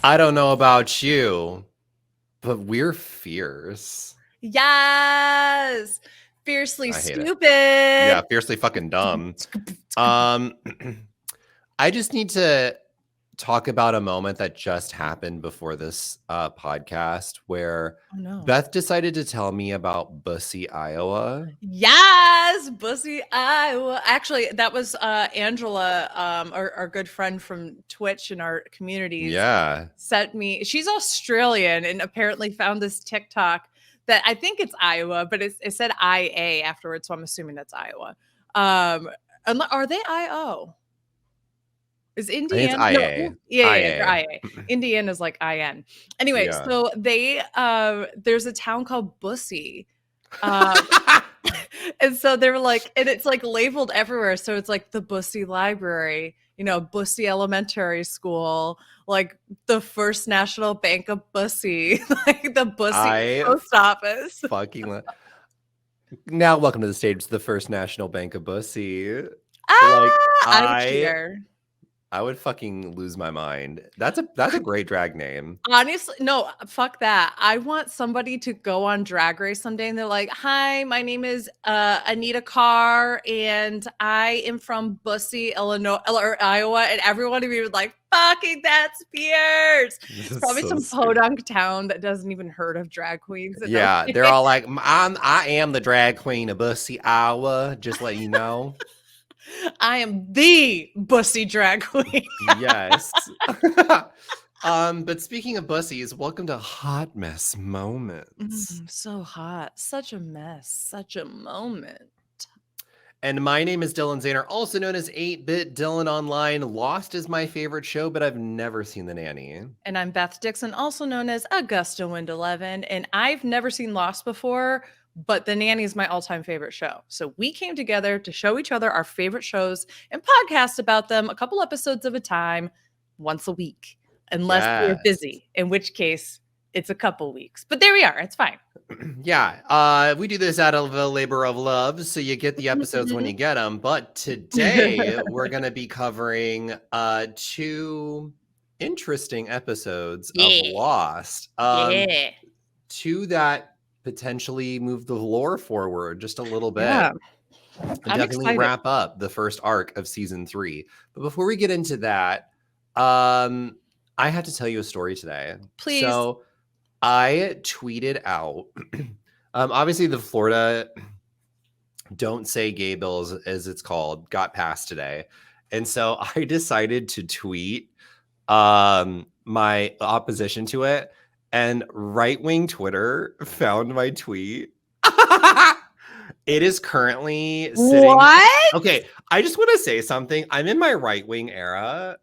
I don't know about you, but we're fierce. Yes. Fiercely I hate it. stupid. Yeah, fiercely fucking dumb. I just need to talk about a moment that just happened before this podcast where Oh no. Beth decided to tell me about Bussy, Iowa. Yes, Bussy, Iowa. Actually, that was Angela, our good friend from Twitch in our communities. Yeah. Sent me. She's Australian and apparently found this TikTok that I think it's Iowa, but it said IA afterwards, so I'm assuming that's Iowa. Are they IO? Is Indiana? I think it's IA. No, yeah, IA. they're IA. Indiana's like IN. Anyway, Yeah. so they there's a town called Bussy. And so they were like, and it's like labeled everywhere. So it's like the Bussy Library, Bussy Elementary School, like the First National Bank of Bussy, like the Bussy Post Office. Now, welcome to the stage, the First National Bank of Bussy. I would fucking lose my mind. That's a great drag name. Honestly, no, fuck that. I want somebody to go on Drag Race someday and they're like, "Hi, my name is Anita Carr and I am from Bussy, Illinois or Iowa," and everyone would be like, "Fucking that's fierce." It's probably so some podunk town that doesn't even heard of drag queens. Yeah, they're all like, I am the drag queen of Bussy, Iowa. Just let you know. I am the Bussy drag queen. Yes. But speaking of Bussies, welcome to Hot Mess Moments. So hot. Such a mess. Such a moment. And my name is Dylan Zahner, also known as 8-Bit Dylan Online. Lost is my favorite show, but I've never seen The Nanny. And I'm Beth Dixon, also known as Augusta Wind 11. And I've never seen Lost before, but The Nanny is my all-time favorite show. So we came together to show each other our favorite shows and podcast about them a couple episodes of a time, once a week, unless we're busy, in which case it's a couple weeks. But there we are. It's fine. Yeah. We do this out of a labor of love, so you get the episodes when you get them. But today we're going to be covering 2 interesting episodes of Lost. Two that potentially move the lore forward just a little bit. Yeah. And definitely wrap up the first arc of season 3. But before we get into that, I have to tell you a story today. Please. So I tweeted out, obviously the Florida Don't Say Gay bill, as it's called, got passed today. And so I decided to tweet my opposition to it. And right-wing Twitter found my tweet. It is currently sitting. What? Okay, I just want to say something. I'm in my right-wing era.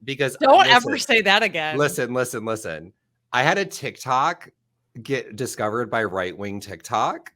Because don't ever say that again. Listen. I had a TikTok get discovered by right-wing TikTok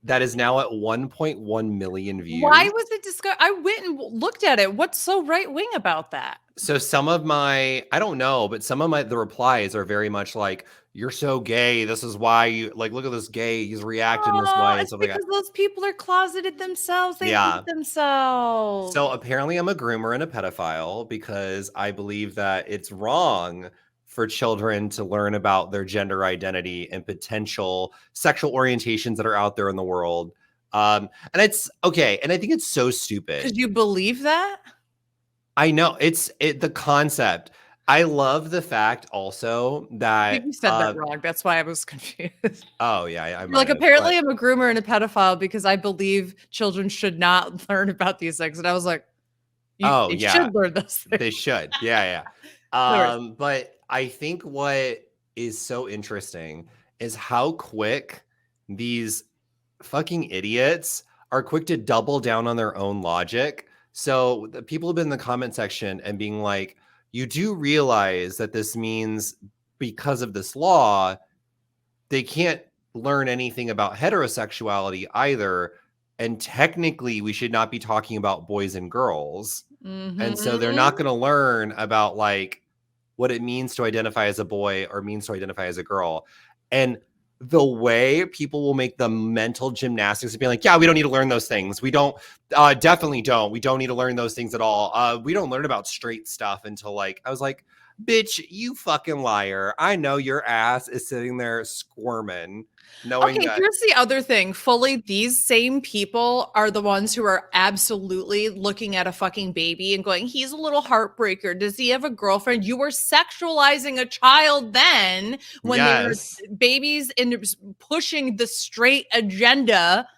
that is now at 1.1 million views. Why was it discovered? I went and looked at it. What's so right-wing about that? So some of I don't know, but some of the replies are very much like, "You're so gay. This is why you like. Look at this gay. He's reacting this way." It's because those people are closeted themselves. They hate themselves. So apparently, I'm a groomer and a pedophile because I believe that it's wrong for children to learn about their gender identity and potential sexual orientations that are out there in the world. And it's okay. And I think it's so stupid. Because you believe that? I know the concept. I love the fact also that I think you said that wrong. That's why I was confused. Oh yeah, I'm apparently I'm a groomer and a pedophile because I believe children should not learn about these things, and I was like, they should learn those things. They should, yeah. But I think what is so interesting is how quick these fucking idiots are quick to double down on their own logic. So the people have been in the comment section and being like, you do realize that this means because of this law, they can't learn anything about heterosexuality either. And technically, we should not be talking about boys and girls. Mm-hmm. And so they're not going to learn about like what it means to identify as a boy or means to identify as a girl. And the way people will make the mental gymnastics of being like, yeah, we don't need to learn those things. We don't, definitely don't. We don't need to learn those things at all. We don't learn about straight stuff until like, I was like, bitch, you fucking liar. I know your ass is sitting there squirming, knowing Okay, that. here's the other thing. Fully, these same people are the ones who are absolutely looking at a fucking baby and going, he's a little heartbreaker. Does he have a girlfriend? You were sexualizing a child then when they were Yes. babies and pushing the straight agenda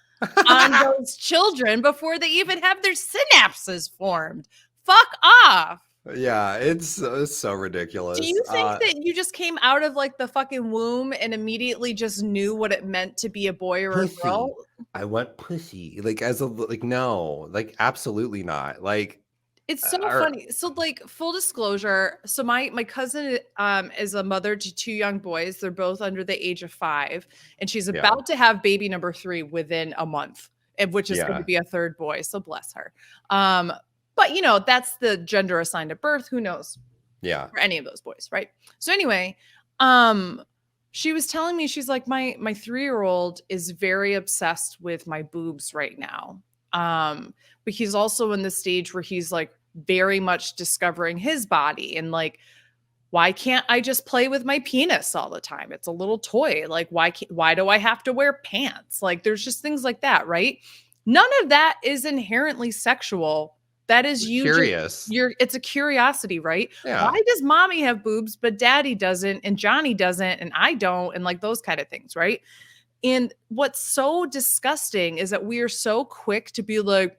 on those children before they even have their synapses formed. Fuck off. Yeah, it's so Do ridiculous. you think that you just came out of like the fucking womb and immediately just knew what it meant to be a boy or a girl? Pussy. I want pussy. Like as a like no, like absolutely not. Like It's so or funny. So, like, full disclosure, so my cousin is a mother to two young boys. They're both under the age of 5, and she's yeah, about to have baby number 3 within a month, which is going to yeah, be a third boy. So bless her. But you know, that's the gender assigned at birth. Who knows yeah. for any of those boys, right? So anyway, um, she was telling me she's like my 3-year-old is very obsessed with my boobs right now. But he's also in the stage where he's like very much discovering his body and like why can't I just play with my penis all the time? It's a little toy. Like why do I have to wear pants? Like there's just things like that, right? None of that is inherently sexual. That is you just Curious. it's a curiosity, right? Yeah. Why does mommy have boobs but daddy doesn't and Johnny doesn't and I don't and like those kind of things, right? And what's so disgusting is that we are so quick to be like,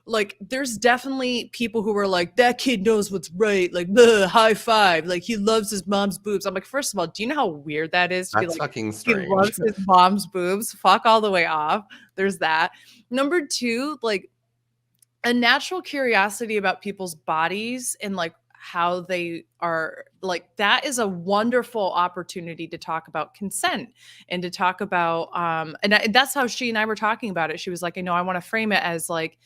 like there's definitely people who are like, that kid knows what's right, like high five, like he loves his mom's boobs. I'm like, first of all, do you know how weird that is to be That's like, fucking he strange. loves his mom's boobs? Fuck all the way off. There's that. Number two, like a natural curiosity about people's bodies and like how they are like that is a wonderful opportunity to talk about consent and to talk about and that's how she and I were talking about it. She was like, I know I want to frame it as like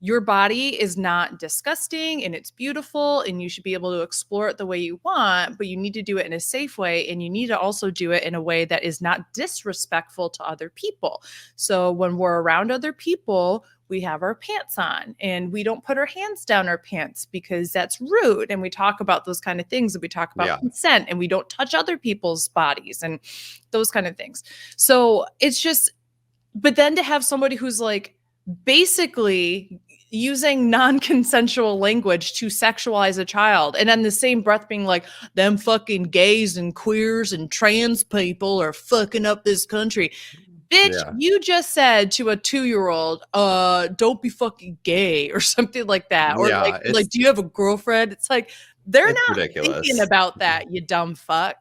your body is not disgusting and it's beautiful and you should be able to explore it the way you want, but you need to do it in a safe way and you need to also do it in a way that is not disrespectful to other people. So when we're around other people, we have our pants on and we don't put our hands down our pants because that's rude. And we talk about those kind of things and we talk about Yeah. consent and we don't touch other people's bodies and those kind of things. So it's just, but then to have somebody who's like basically using non-consensual language to sexualize a child and in the same breath being like them fucking gays and queers and trans people are fucking up this country. Bitch, Yeah. you just said to a 2-year-old, don't be fucking gay or something like that. Or Yeah, like, do you have a girlfriend? It's like they're it's not ridiculous. thinking about that, you dumb fuck.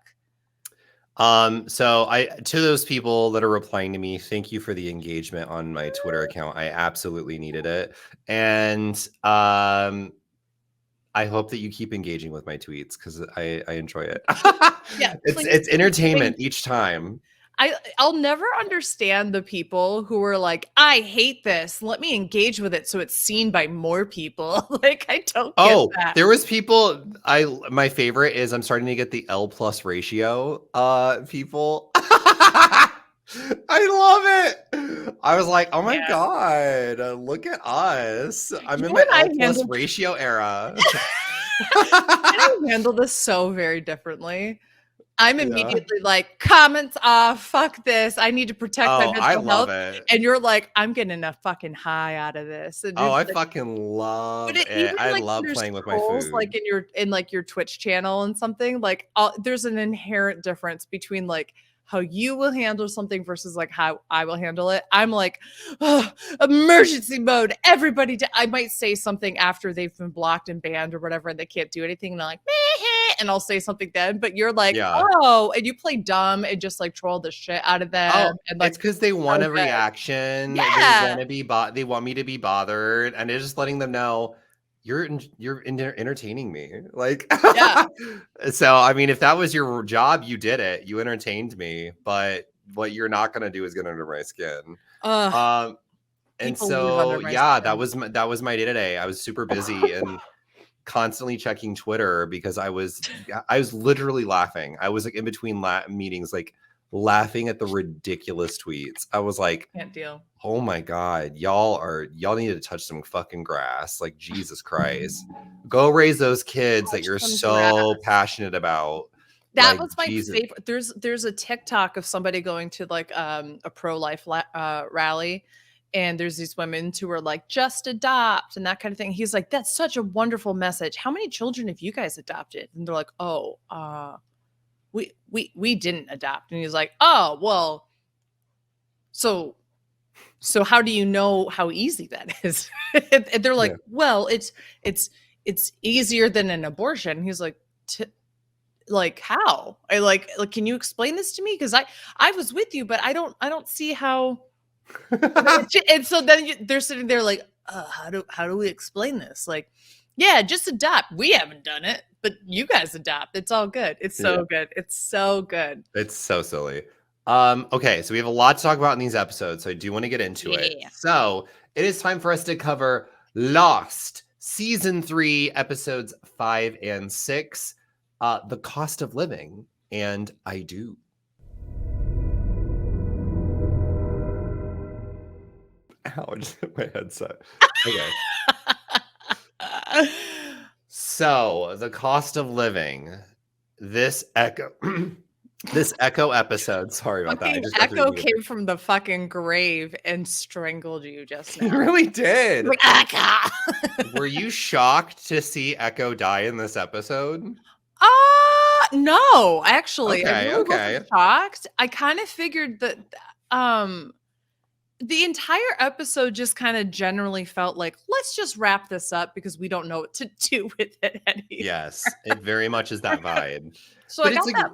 So to those people that are replying to me, thank you for the engagement on my Twitter account. I absolutely needed it. And I hope that you keep engaging with my tweets because I enjoy it. Yeah, It's entertainment each time. I'll never understand the people who are like, I hate this. Let me engage with it so it's seen by more people. Like, I don't get that. There was people. My favorite is I'm starting to get the L plus ratio people. I love it. I was like, oh my Yeah. God, look at us. I'm You in know my what I L plus handled- ratio era. I handle this so very differently. I'm Yeah. immediately like, comments off, fuck this. I need to protect my mental I health. love it. And you're like, I'm getting a fucking high out of this. And Oh, I it's like, fucking love but it. even I like love there's playing with my trolls, food. like in like your Twitch channel and something like there's an inherent difference between like how you will handle something versus like how I will handle it. I'm like, oh, emergency mode. Everybody, I might say something after they've been blocked and banned or whatever, and they can't do anything. And I'm like, meh, and I'll say something then. But you're like, Yeah. oh, and you play dumb and just like troll the shit out of them. Oh, and like, it's because they want a okay. reaction. Yeah. They want to be they want me to be bothered, and it's just letting them know you're entertaining me. Like, Yeah. So I mean, if that was your job, you did it. You entertained me. But what you're not gonna do is get under my skin. And people live under so my yeah, skin. that was my day today. I was super busy and constantly checking Twitter because I was literally laughing. I was like in between meetings, like, laughing at the ridiculous tweets. I was like, Can't deal. oh my God, y'all need to touch some fucking grass. Like, Jesus Christ. Go raise those kids that Touch you're some so grass. passionate about. That Like, was my Jesus. favorite. There's a TikTok of somebody going to like a pro-life rally, and there's these women who are like, just adopt and that kind of thing. He's like, that's such a wonderful message. How many children have you guys adopted? And they're like, oh, we didn't adopt. And he's like, oh, well, so how do you know how easy that is? And they're like, Yeah. well, it's easier than an abortion. And he's like, like how? I like can you explain this to me? Because I was with you, but I don't see how. And so then they're sitting there like, how do we explain this? Like, yeah, just adopt. We haven't done it, but you guys adopt. It's all good. It's so good. It's so good. It's so silly. Okay, so we have a lot to talk about in these episodes, so I do want to get into it. So it is time for us to cover Lost, season 3, episodes 5 and 6, The Cost of Living, and I Do. Ow, I just hit my headset. Okay. So, The Cost of Living, this Echo this Echo episode, sorry about that. I Fucking just got through Echo reading it. came from the fucking grave and strangled you just He now. really did. Like, Echo. Were you shocked to see Echo die in this episode? No, actually, I Okay, really okay. wasn't shocked. I kind of figured that the entire episode just kind of generally felt like, let's just wrap this up because we don't know what to do with it anymore. Yes, it very much is that vibe. So But I it's got like, that.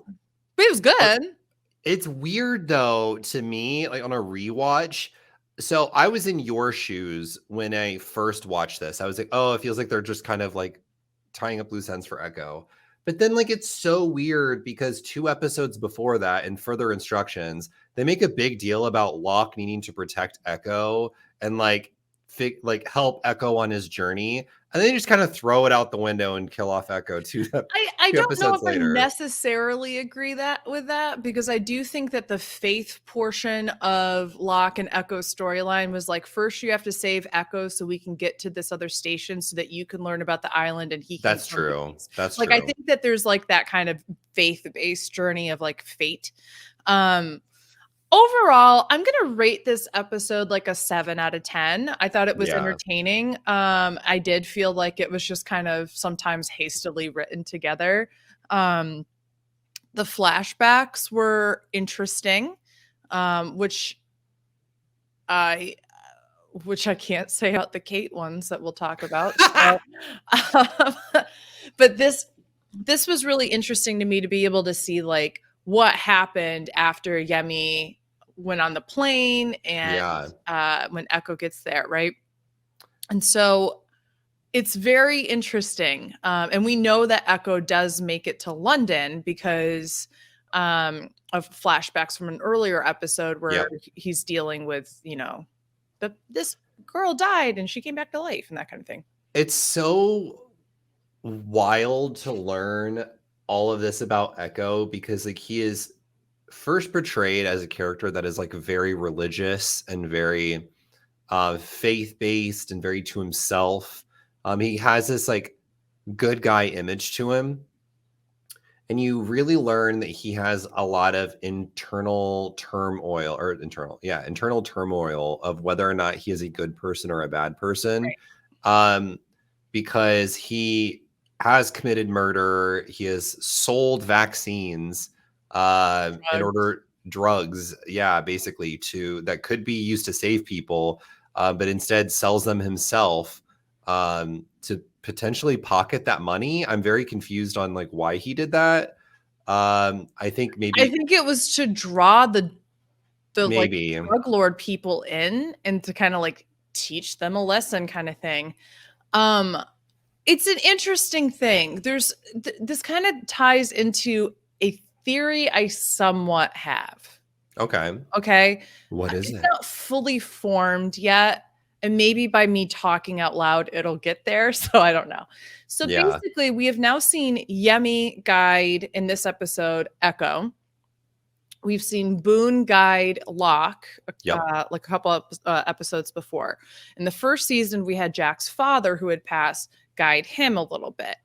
But it was good. it's weird though to me, like on a rewatch. So I was in your shoes when I first watched this. I was like, oh, it feels like they're just kind of like tying up loose ends for Echo. But then, like, it's so weird because 2 episodes before that, in further instructions, they make a big deal about Locke needing to protect Echo and like help Echo on his journey, and then they just kind of throw it out the window and kill off Echo I two don't know episodes if I later. necessarily agree with that because I do think that the faith portion of Locke and Echo's storyline was like, first you have to save Echo so we can get to this other station so that you can learn about the island and he can That's come to true. peace. That's like true. I think that there's like that kind of faith-based journey of like fate. Overall, I'm gonna rate this episode like a 7 out of 10. I thought it was Yeah. entertaining. I did feel like it was just kind of sometimes hastily written together. The flashbacks were interesting, which I can't say out the Kate ones that we'll talk about. So, but this was really interesting to me to be able to see like what happened after Yemi went on the plane and when Echo gets there, right? And so it's very interesting. And we know that Echo does make it to London because of flashbacks from an earlier episode where he's dealing with, this girl died and she came back to life and that kind of thing. It's so wild to learn all of this about Echo because like he is first portrayed as a character that is like very religious and very faith-based and very to himself. He has this like good guy image to him, and you really learn that he has a lot of internal turmoil of whether or not he is a good person or a bad person. Right. Because he has committed murder, he has sold vaccines drugs, basically that could be used to save people, but instead sells them himself to potentially pocket that money. I'm very confused on like why he did that. I think it was to draw the maybe like drug lord people in and to kind of like teach them a lesson kind of thing. It's an interesting thing. There's this kind of ties into a theory I somewhat have. Okay. What is it? It's not fully formed yet. And maybe by me talking out loud, it'll get there. So I don't know. So basically, we have now seen Yemi guide in this episode, Echo. We've seen Boone guide Locke Yep. like a couple of episodes before. In the first season, we had Jack's father, who had passed, guide him a little bit.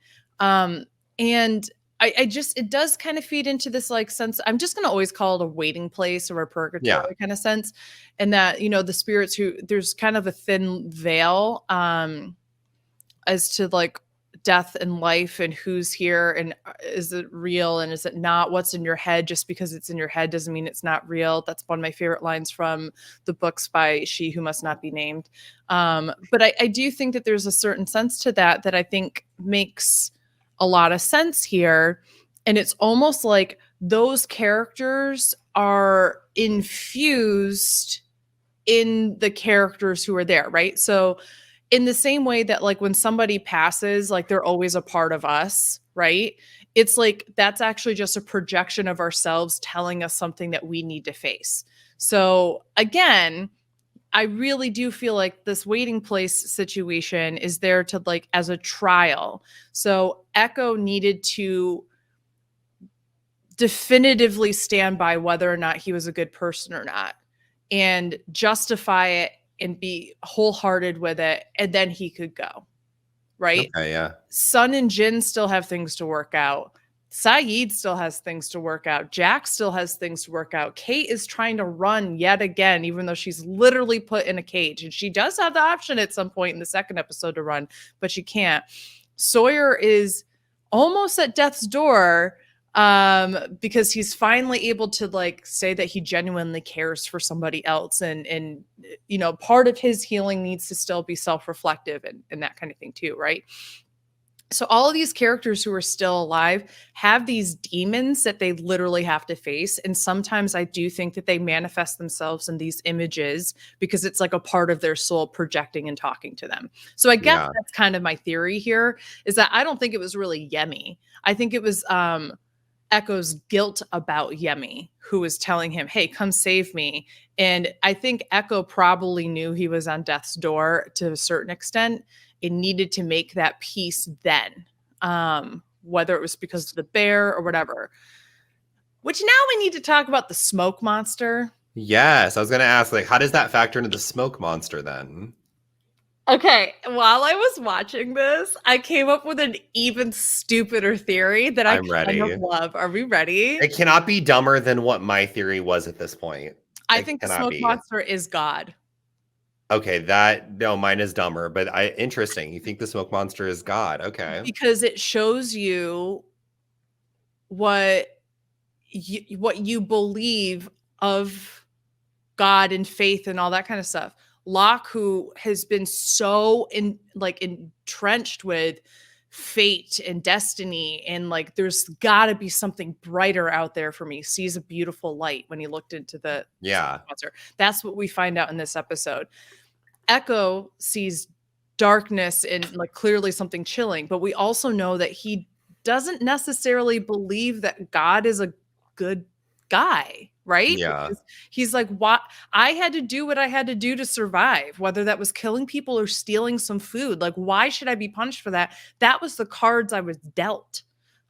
And I just, it does kind of feed into this like sense. I'm just going to always call it a waiting place or a purgatory kind of sense. And that, you know, the spirits who, there's kind of a thin veil as to like death and life and who's here and is it real and is it not. What's in your head, just because it's in your head doesn't mean it's not real. That's one of my favorite lines from the books by She Who Must Not Be Named. But I do think that there's a certain sense to that I think makes a lot of sense here. And it's almost like those characters are infused in the characters who are there, right? So in the same way that like when somebody passes, like they're always a part of us, right? It's like that's actually just a projection of ourselves telling us something that we need to face. So again, I really do feel like this waiting place situation is there to like as a trial. So Echo needed to definitively stand by whether or not he was a good person or not and justify it and be wholehearted with it, and then he could go, right? Okay, yeah. Sun and Jin still have things to work out. Sayid still has things to work out. Jack still has things to work out. Kate is trying to run yet again, even though she's literally put in a cage. And she does have the option at some point in the second episode to run, but she can't. Sawyer is almost at death's door because he's finally able to like say that he genuinely cares for somebody else, and you know, part of his healing needs to still be self-reflective and that kind of thing too, right? So all of these characters who are still alive have these demons that they literally have to face, and sometimes I do think that they manifest themselves in these images because it's like a part of their soul projecting and talking to them. So I guess that's kind of my theory here, is that I don't think it was really Yemi. I think it was Echo's guilt about Yemi, who was telling him, hey, come save me. And I think Echo probably knew he was on death's door to a certain extent. It needed to make that peace then, whether it was because of the bear or whatever. Which now we need to talk about the smoke monster. Yes, I was going to ask, like, how does that factor into the smoke monster then? Okay, while I was watching this, I came up with an even stupider theory that I'm ready. Kind of love. Are we ready? It cannot be dumber than what my theory was at this point. I think the smoke monster is God. Okay, no, mine is dumber, but interesting. You think the smoke monster is God? Okay, because it shows you what you believe of God and faith and all that kind of stuff. Locke, who has been so entrenched with fate and destiny and like there's got to be something brighter out there for me, sees a beautiful light when he looked into the monster. That's what we find out in this episode. Echo sees darkness and like clearly something chilling, but we also know that he doesn't necessarily believe that God is a good guy, right? Yeah. Because he's like, what? I had to do what I had to do to survive, whether that was killing people or stealing some food. Like, why should I be punished for that? That was the cards I was dealt.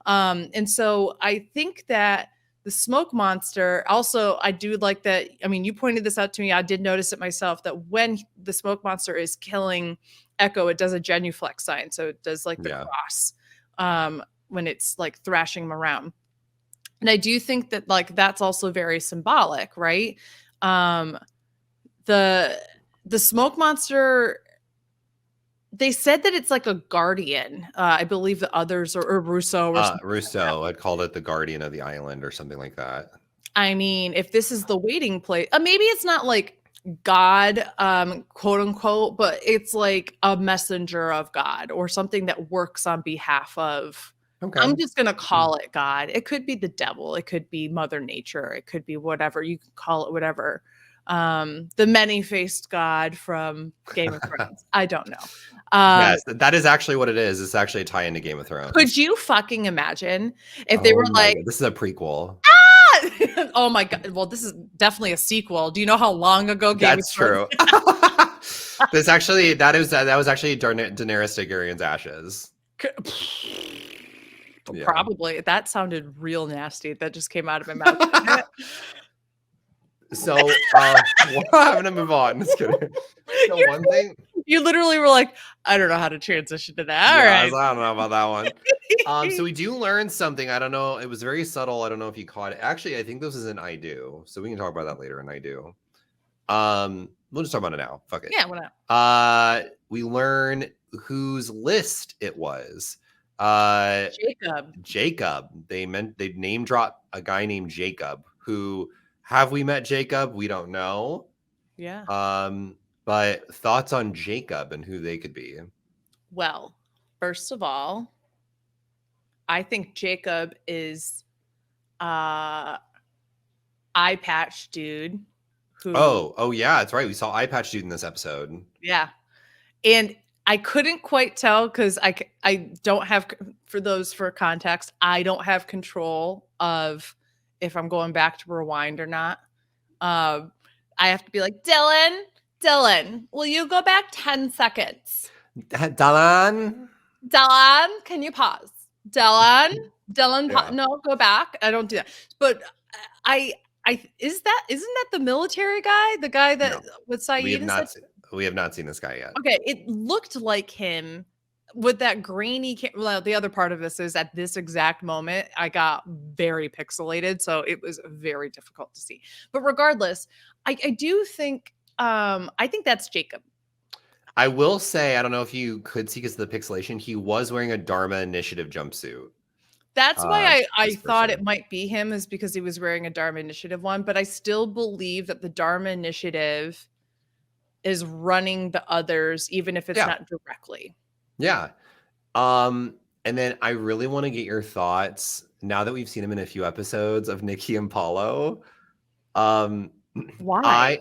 And so I think that the smoke monster, also, I do like that. I mean, you pointed this out to me. I did notice it myself that when the smoke monster is killing Echo, it does a genuflex sign. So it does like the cross when it's like thrashing him around. And I do think that like that's also very symbolic, right? The smoke monster, they said that it's like a guardian. I believe the others or Russo or Russo had called it the guardian of the island or something like that. I mean, if this is the waiting place, maybe it's not like God, quote unquote, but it's like a messenger of God or something that works on behalf of. Okay. I'm just going to call it God. It could be the devil. It could be Mother Nature. It could be whatever. You can call it whatever. The many-faced God from Game of Thrones. I don't know. Yes, that is actually what it is. It's actually a tie into Game of Thrones. Could you fucking imagine if they were like, God, this is a prequel. Ah! Oh my God. Well, this is definitely a sequel. Do you know how long ago Game of Thrones? That's true. that was actually Daenerys Targaryen's ashes. Yeah. Probably. That sounded real nasty. That just came out of my mouth. So I'm gonna move on. Just kidding. So You're one thing, You literally were like, I don't know how to transition to that. All yeah, right. I don't know about that one. So we do learn something. I don't know. It was very subtle. I don't know if you caught it. Actually, I think this is an I do. So we can talk about that later in I do. We'll just talk about it now. Fuck it. Yeah, why not? We learn whose list it was. Jacob. They name drop a guy named Jacob. Who have we met Jacob? We don't know. Yeah. But thoughts on Jacob and who they could be? Well, first of all, I think Jacob is eye patch dude who Oh yeah, that's right. We saw Eye Patch Dude in this episode. yeah. And I couldn't quite tell because I don't have, for context, I don't have control of if I'm going back to rewind or not. I have to be like, Dylan, will you go back 10 seconds? Dalan. Dylan, can you pause? Dylan, Yeah. no, go back. I don't do that. But isn't that the military guy? The guy that with Saeed? We have not seen this guy yet. Okay, it looked like him with that grainy. Well, the other part of this is at this exact moment, I got very pixelated, so it was very difficult to see. But regardless, I do think I think that's Jacob. I will say, I don't know if you could see because of the pixelation, he was wearing a Dharma Initiative jumpsuit. That's why I thought person. it might be him, is because he was wearing a Dharma Initiative one. But I still believe that the Dharma Initiative is running the others, even if it's not directly. Yeah. And then I really want to get your thoughts now that we've seen him in a few episodes of Nikki and Paulo. Why?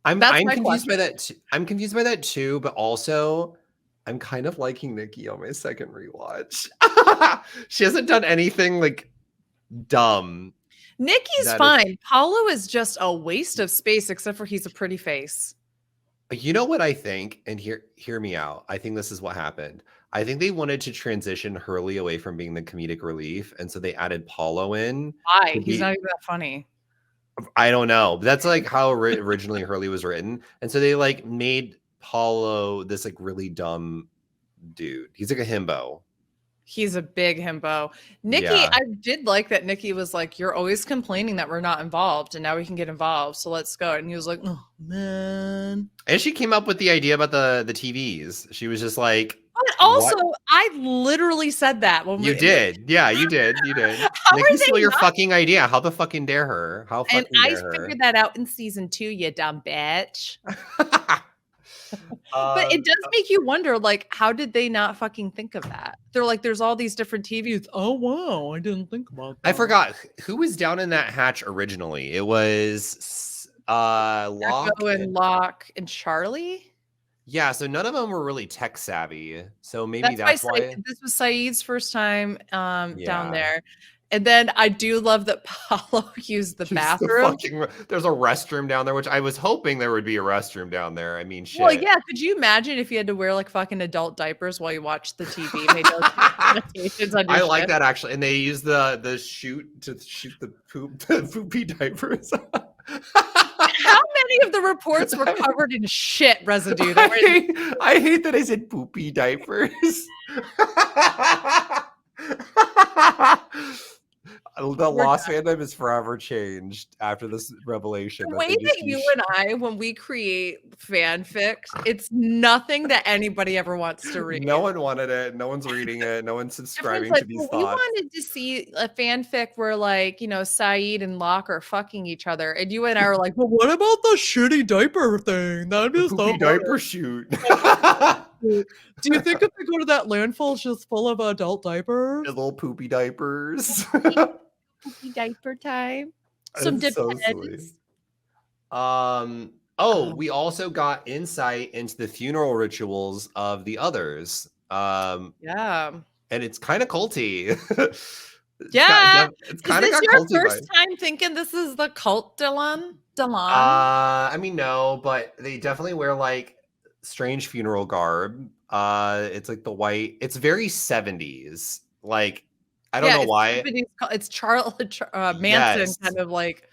I'm confused by that. I'm confused by that too, but also I'm kind of liking Nikki on my second rewatch. She hasn't done anything like dumb. Nikki's fine. Paulo is just a waste of space, except for he's a pretty face. You know what I think? And hear me out. I think this is what happened. I think they wanted to transition Hurley away from being the comedic relief, and so they added Paulo in. Why? He's not even that funny. I don't know. But that's like how originally Hurley was written. And so they like made Paulo this like really dumb dude. He's like a himbo. He's a big himbo. Nikki, Yeah. I did like that Nikki was like, you're always complaining that we're not involved, and now we can get involved, so let's go. And he was like, oh, man. And she came up with the idea about the TVs. She was just like, but also, I literally said that when you did. Yeah, you did. You did. Nikki stole your fucking idea. How the fucking dare her? How fucking dare her? And I figured that out in season 2, you dumb bitch. But it does make you wonder, like, how did they not fucking think of that? They're like, there's all these different TVs. Oh, wow, I didn't think about that. I forgot who was down in that hatch originally. It was Locke and Charlie. Yeah, so none of them were really tech savvy. So maybe that's why this was Saeed's first time down there. And then I do love that Paulo used the bathroom. There's a restroom down there, which I was hoping there would be a restroom down there. I mean, shit. Well, yeah. Could you imagine if you had to wear like fucking adult diapers while you watched the TV? I like that actually. And they use the chute to shoot the poopy diapers. How many of the reports were covered in shit residue? I hate that I said poopy diapers. The Lost fandom is forever changed after this revelation. The way that you and I, when we create fanfic, it's nothing that anybody ever wants to read. No one wanted it. No one's reading it. No one's subscribing to these thoughts. We wanted to see a fanfic where, like, Saeed and Locke are fucking each other, and you and I were like, "Well, what about the shitty diaper thing? That'd be so diaper shoot." Do you think if they go to that landfill, it's just full of adult diapers? Little poopy diapers. Poopy diaper time. Some depends. We also got insight into the funeral rituals of the others. Yeah. And it's kind of culty. It's kind of got culty. Is this your first time thinking this is the cult, Dylan? I mean, no, but they definitely wear like strange funeral garb. It's like the white. It's very 70s. Like I don't know why. It's Charles Manson Yes. kind of like.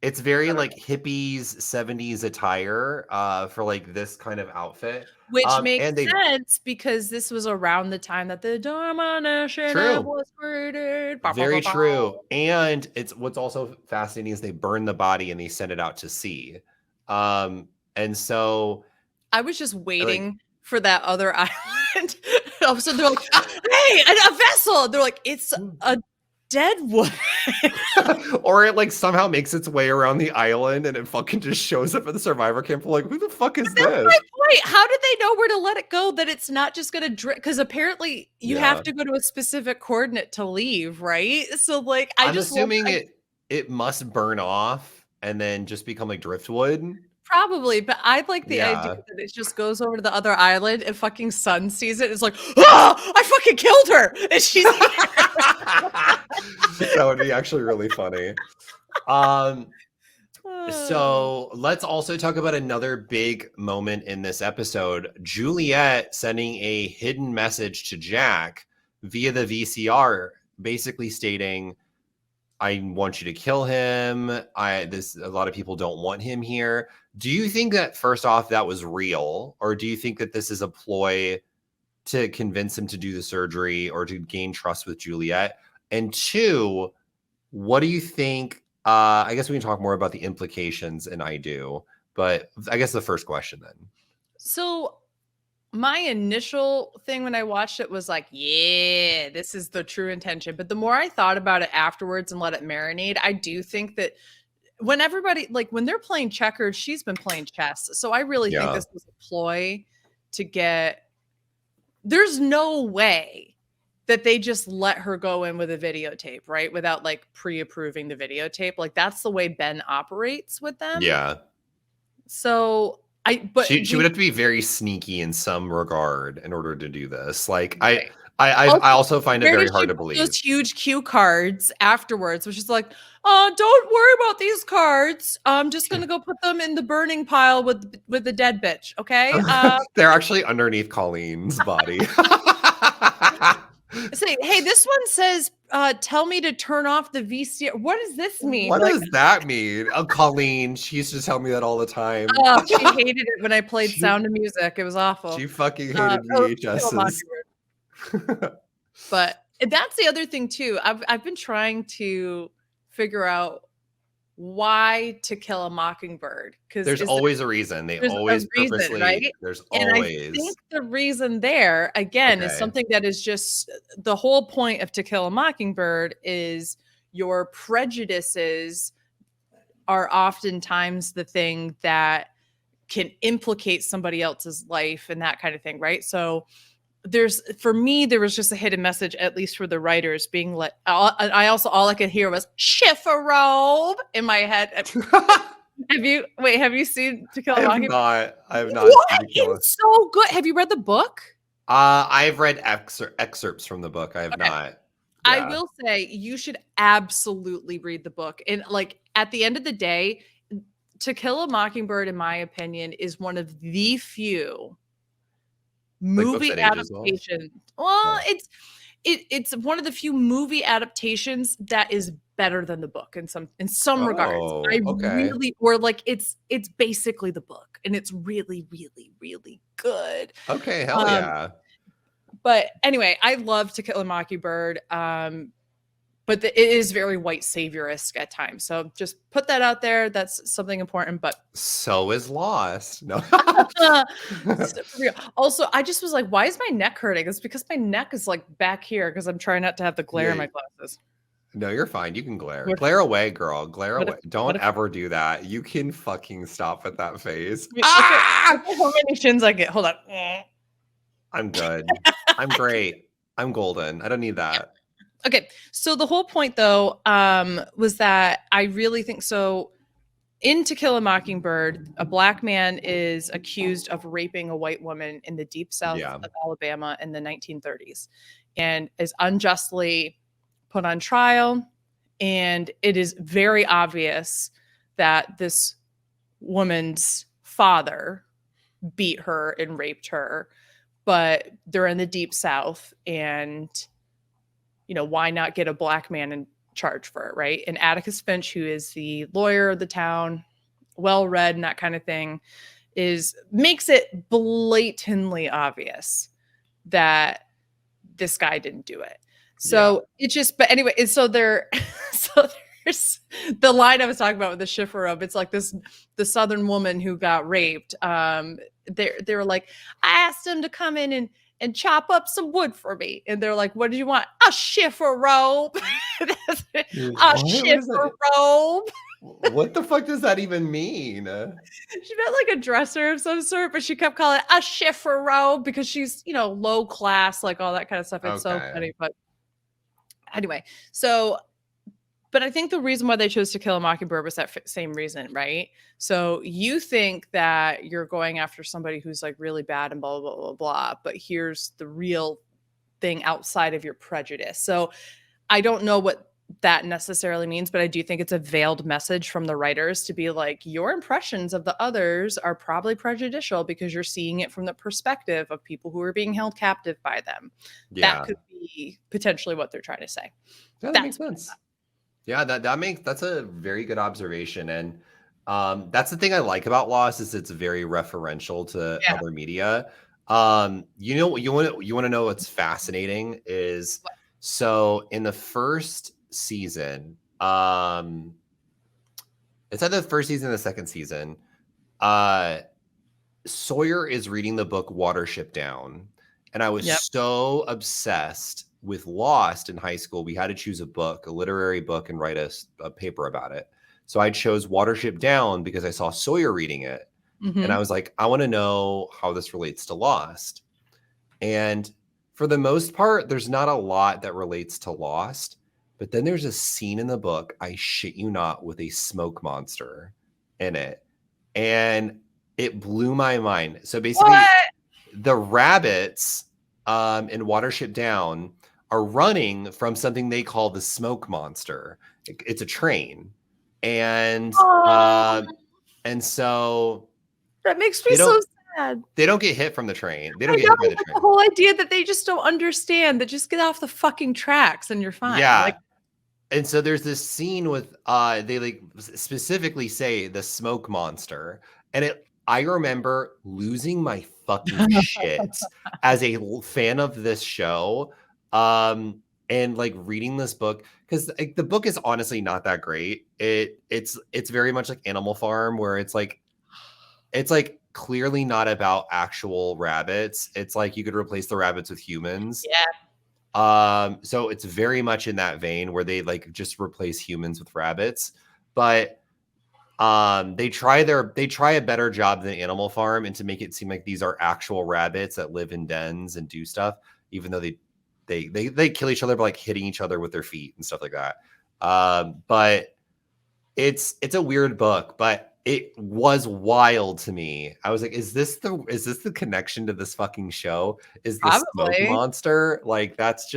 It's very I don't like know. hippies 70s attire for like this kind of outfit. Which makes And they sense because this was around the time that the Domination true. was created. Ba, ba, ba, Very ba. true. And it's what's also fascinating is they burn the body and they send it out to sea. And so I was just like waiting for that other island. All of a sudden they're like, hey, a vessel. They're like, it's a dead woman. or it like somehow makes its way around the island and it fucking just shows up at the survivor camp. Like, who the fuck is That's this? my point. How did they know where to let it go? That it's not just going to drift? Because apparently you Yeah. have to go to a specific coordinate to leave, right? So like, I'm assuming it must burn off and then just become like driftwood. Probably, but I like the idea Yeah. that it just goes over to the other island and fucking Sun sees it. It's like, oh, I fucking killed her, and she's That would be actually really funny. So let's also talk about another big moment in this episode. Juliet sending a hidden message to Jack via the VCR, basically stating, I want you to kill him. A lot of people don't want him here. Do you think that first off that was real, or do you think that this is a ploy to convince him to do the surgery or to gain trust with Juliet? And two, what do you think? I guess we can talk more about the implications, and I do, but I guess the first question then. So my initial thing when I watched it was like, yeah, this is the true intention. But the more I thought about it afterwards and let it marinate, I do think that when everybody, like when they're playing checkers, she's been playing chess. So I really think this was a ploy to get, there's no way that they just let her go in with a videotape, right? Without like pre-approving the videotape. Like that's the way Ben operates with them. Yeah. So she would have to be very sneaky in some regard in order to do this. Like right. I also find it very hard to believe. Those huge cue cards afterwards, which is like, don't worry about these cards. I'm just gonna go put them in the burning pile with the dead bitch. Okay. They're actually underneath Colleen's body. Say, hey, this one says, tell me to turn off the VCR. What does this mean? What does that mean? Oh, Colleen, she used to tell me that all the time. She hated it when I played Sound of Music. It was awful. She fucking hated VHSs. But that's the other thing too. I've been trying to figure out why To Kill a Mockingbird, because there's always a reason. They always purposely, right? There's always. And I think the reason there again is something that is just the whole point of To Kill a Mockingbird is your prejudices are oftentimes the thing that can implicate somebody else's life and that kind of thing, right? So for me, there was just a hidden message, at least for the writers, being like, all I could hear was "Schifferobe" in my head. Have you seen To Kill a Mockingbird? I have not. What? It's so good. Have you read the book? I've read excerpts from the book. I have not. Yeah. I will say you should absolutely read the book. And like at the end of the day, To Kill a Mockingbird, in my opinion, is one of the few movie adaptation. Well, it's one of the few movie adaptations that is better than the book in some regards. Really, or like it's basically the book, and it's really, really, really good. Okay, hell yeah. But anyway, I love To Kill a Mockingbird. But it is very white savior-esque at times. So just put that out there. That's something important. But so is Lost. No. Also, I just was like, why is my neck hurting? It's because my neck is like back here because I'm trying not to have the glare in my glasses. No, you're fine. You can glare. Glare away, girl. Glare away. Don't ever do that. You can fucking stop with that face. Look at how many shins I get. Hold on. I'm good. I'm great. I'm golden. I don't need that. Okay, so the whole point, though, was that I really think so. In To Kill a Mockingbird, a black man is accused of raping a white woman in the deep south of Alabama in the 1930s and is unjustly put on trial. And it is very obvious that this woman's father beat her and raped her, but they're in the deep south and why not get a black man in charge for it, right? And Atticus Finch, who is the lawyer of the town, well-read and that kind of thing, makes it blatantly obvious that this guy didn't do it. So but anyway, and so there's the line I was talking about with the Schiffer of, it's like the Southern woman who got raped. They were like, I asked him to come in and chop up some wood for me. And they're like, what did you want? A Schiffer robe. A Schiffer robe. What the fuck does that even mean? She meant like a dresser of some sort, but she kept calling it a Schiffer robe because she's, low class, like all that kind of stuff. It's so funny. But anyway, but I think the reason why they chose To Kill a Mockingbird was that same reason, right? So you think that you're going after somebody who's like really bad and blah, blah, blah, blah, blah, but here's the real thing outside of your prejudice. So I don't know what that necessarily means, but I do think it's a veiled message from the writers to be like, your impressions of the others are probably prejudicial because you're seeing it from the perspective of people who are being held captive by them. Yeah. That could be potentially what they're trying to say. Yeah, that makes sense. Yeah, that's a very good observation. And that's the thing I like about Lost is it's very referential to other media. You want to know what's fascinating is so in the first season, it's either the first season or the second season, Sawyer is reading the book Watership Down. And I was so obsessed with Lost in high school. We had to choose a book, a literary book, and write a paper about it. So I chose Watership Down because I saw Sawyer reading it. Mm-hmm. And I was like, I want to know how this relates to Lost. And for the most part, there's not a lot that relates to Lost. But then there's a scene in the book, I shit you not, with a smoke monster in it. And it blew my mind. So basically, the rabbits in Watership Down are running from something they call the smoke monster. It's a train. And so that makes me so sad. They don't get hit from the train. They don't get hit by the train. The whole idea that they just don't understand, that just get off the fucking tracks and you're fine. Yeah. And so there's this scene with they like specifically say the smoke monster. And I remember losing my fucking shit as a fan of this show. And like reading this book, because like, the book is honestly not that great. It's very much like Animal Farm, where it's like clearly not about actual rabbits. It's like you could replace the rabbits with humans. Yeah. So it's very much in that vein where they like just replace humans with rabbits. But they try a better job than Animal Farm and to make it seem like these are actual rabbits that live in dens and do stuff, even though they kill each other by like hitting each other with their feet and stuff like that. But it's a weird book, but it was wild to me. I was like, is this the connection to this fucking show? Is this smoke monster? Like that's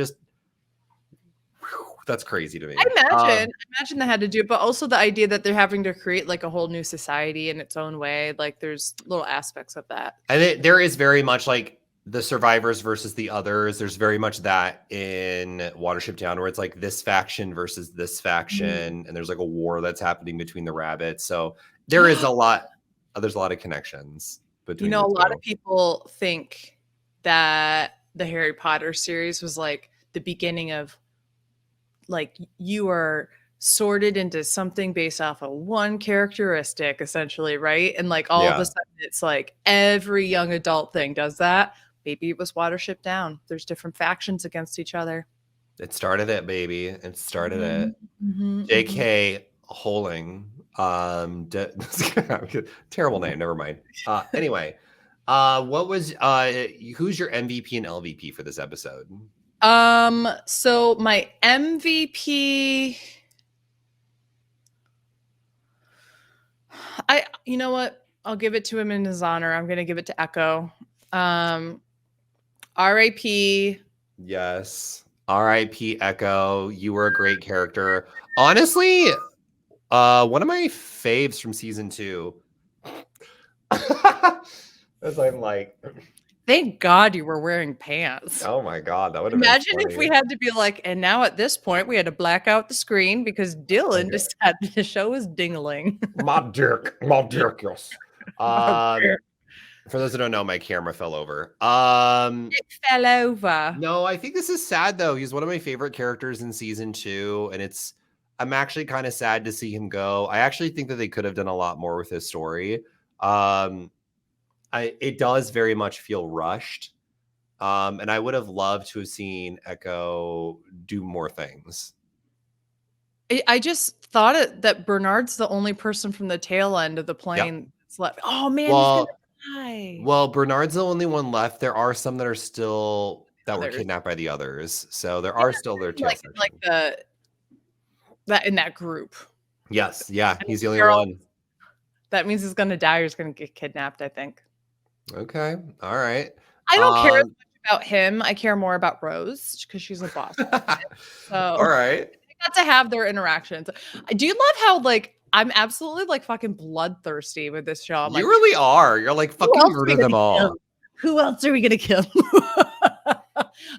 crazy to me. I imagine they had to do it, but also the idea that they're having to create like a whole new society in its own way. Like there's little aspects of that. And there is very much like the survivors versus the others. There's very much that in Watership Down where it's like this faction versus this faction. And there's like a war that's happening between the rabbits. So there is there's a lot of connections between a lot of people think that the Harry Potter series was like the beginning of like you are sorted into something based off of one characteristic essentially, right? And like all of a sudden it's like every young adult thing does that. Maybe it was Watership Down. There's different factions against each other. It started it, baby. It started it. J.K. Rowling. Terrible name. Never mind. Anyway, what was who's your MVP and LVP for this episode? So my MVP, you know what? I'll give it to him in his honor. I'm gonna give it to Echo. R.I.P. Yes. R.I.P. Echo. You were a great character. Honestly, one of my faves from season 2. As I'm like, Thank God you were wearing pants. Oh my God, that would have been Imagine if we funny. had to be like, and now at this point we had to black out the screen because Dylan Okay. decided the show was dingling. My dick, yes. For those who don't know, my camera fell over. It fell over. No, I think this is sad though. He's one of my favorite characters in season 2, and I'm actually kind of sad to see him go. I actually think that they could have done a lot more with his story. Um, it does very much feel rushed. And I would have loved to have seen Echo do more things. I just thought that Bernard's the only person from the tail end of the plane that's left. Oh man, he's gonna die. Well, Bernard's the only one left. There are some that are still that were Others. kidnapped by the others. So there are still their tail section. like that in that group. Yes, yeah, he's the only Carol- one. That means he's gonna die or he's gonna get kidnapped, I think. Okay. All right. I don't care as much about him. I care more about Rose because she's a boss. So all right. they got to have their interactions. I do love how like I'm absolutely like fucking bloodthirsty with this show. I'm You like, really are. You're like fucking murder them all. kill? Who else are we gonna kill?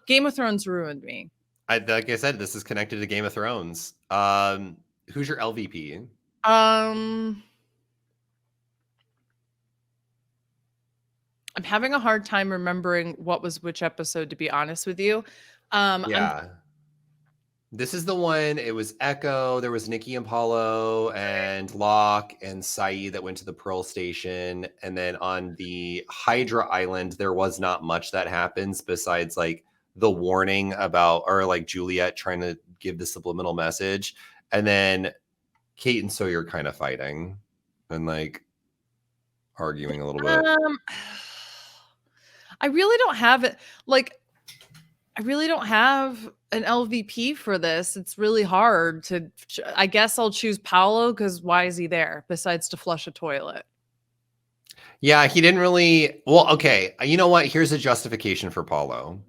Game of Thrones ruined me. Like I said, this is connected to Game of Thrones. Who's your LVP? I'm having a hard time remembering what was which episode, to be honest with you. Yeah. This is the one. It was Echo. There was Nikki and Paulo and Locke and Saeed that went to the Pearl Station. And then on the Hydra Island, there was not much that happens besides like the warning about, or like Juliet trying to give the subliminal message. And then Kate and Sawyer kind of fighting and like arguing a little bit. I really don't have it. Like, I really don't have an LVP for this. It's really hard to. I guess I'll choose Paolo because why is he there besides to flush a toilet? Yeah, he didn't really. Well, okay. You know what? Here's a justification for Paulo.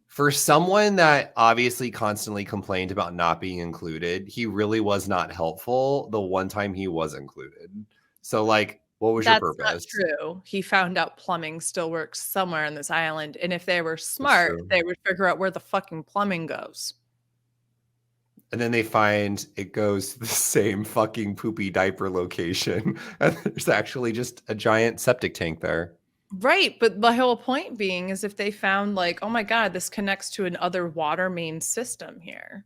For someone that obviously constantly complained about not being included, he really was not helpful the one time he was included. So, like, what was your purpose? That's not true. He found out plumbing still works somewhere on this island. And if they were smart, they would figure out where the fucking plumbing goes. And then they find it goes to the same fucking poopy diaper location. And there's actually just a giant septic tank there. Right. But my whole point being is if they found like, oh my God, this connects to another water main system here.